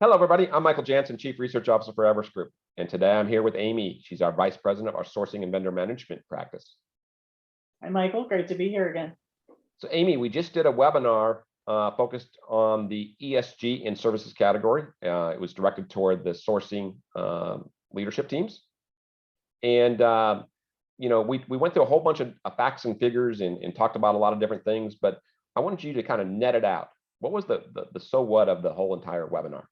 Hello, everybody. I'm Michel Janssen, Chief Research Officer for Everest Group. And today I'm here with Amy. She's our Vice President of our Sourcing and Vendor Management practice. Hi, Michael. Great to be here again. So, Amy, we just did a webinar focused on the ESG and services category. It was directed toward the sourcing leadership teams. And, we went through a whole bunch of facts and figures and talked about a lot of different things, but I wanted you to kind of net it out. What was the so what of the whole entire webinar?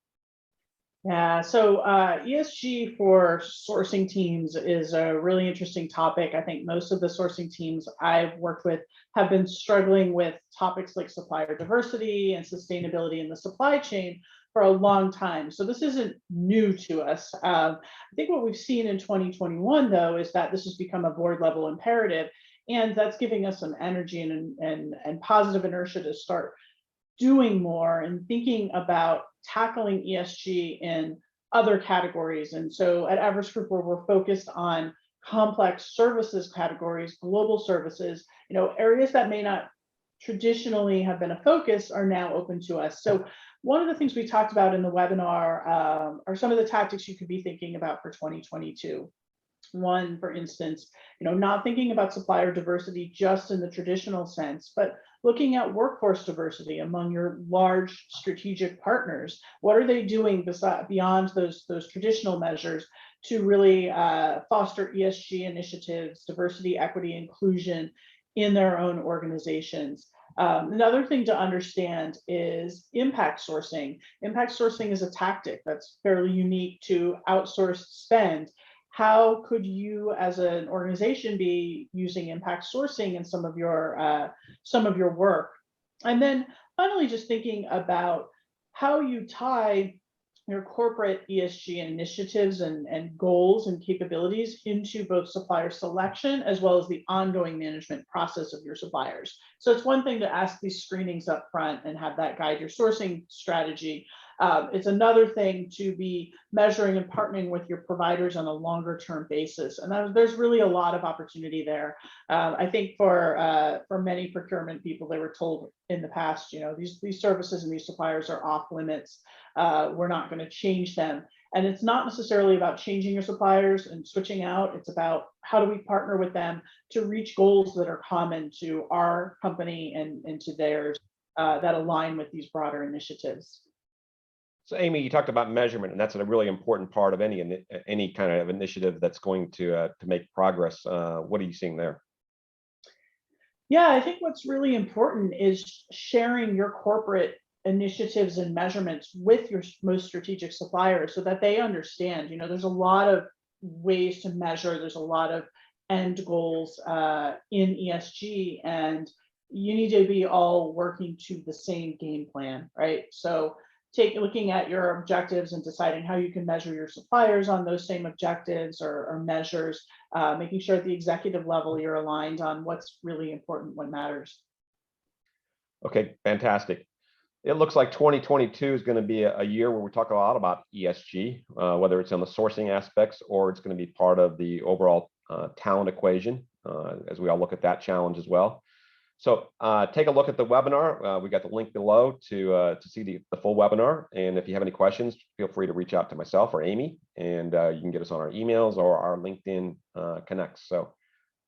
Yeah, so ESG for sourcing teams is a really interesting topic. I think most of the sourcing teams I've worked with have been struggling with topics like supplier diversity and sustainability in the supply chain for a long time. So this isn't new to us. I think what we've seen in 2021, though, is that this has become a board level imperative, and that's giving us some energy and positive inertia to start doing more and thinking about tackling ESG in other categories. And so at Everest Group, where we're focused on complex services categories, global services, areas that may not traditionally have been a focus are now open to us. So one of the things we talked about in the webinar are some of the tactics you could be thinking about for 2022. One, for instance, not thinking about supplier diversity just in the traditional sense, but looking at workforce diversity among your large strategic partners. What are they doing beyond those traditional measures to really foster ESG initiatives, diversity, equity, inclusion in their own organizations? Another thing to understand is impact sourcing. Impact sourcing is a tactic that's fairly unique to outsourced spend. How could you, as an organization, be using impact sourcing in some of your work? And then finally, just thinking about how you tie your corporate ESG initiatives and goals and capabilities into both supplier selection as well as the ongoing management process of your suppliers. So it's one thing to ask these screenings up front and have that guide your sourcing strategy. It's another thing to be measuring and partnering with your providers on a longer term basis. And there's really a lot of opportunity there. I think for many procurement people, they were told in the past, these services and these suppliers are off limits. We're not going to change them. And it's not necessarily about changing your suppliers and switching out. It's about how do we partner with them to reach goals that are common to our company and to theirs that align with these broader initiatives. So, Amy, you talked about measurement, and that's a really important part of any kind of initiative that's going to make progress. What are you seeing there? Yeah, I think what's really important is sharing your corporate initiatives and measurements with your most strategic suppliers so that they understand. There's a lot of ways to measure. There's a lot of end goals in ESG, and you need to be all working to the same game plan, right? So looking at your objectives and deciding how you can measure your suppliers on those same objectives or measures, making sure at the executive level you're aligned on what's really important, what matters. Okay, fantastic. It looks like 2022 is going to be a year where we talk a lot about ESG, whether it's on the sourcing aspects or it's going to be part of the overall talent equation, as we all look at that challenge as well. So take a look at the webinar. We got the link below to see the full webinar. And if you have any questions, feel free to reach out to myself or Amy, and you can get us on our emails or our LinkedIn connects. So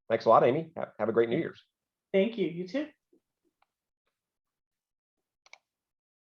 thanks a lot, Amy. Have a great New Year's. Thank you. You too.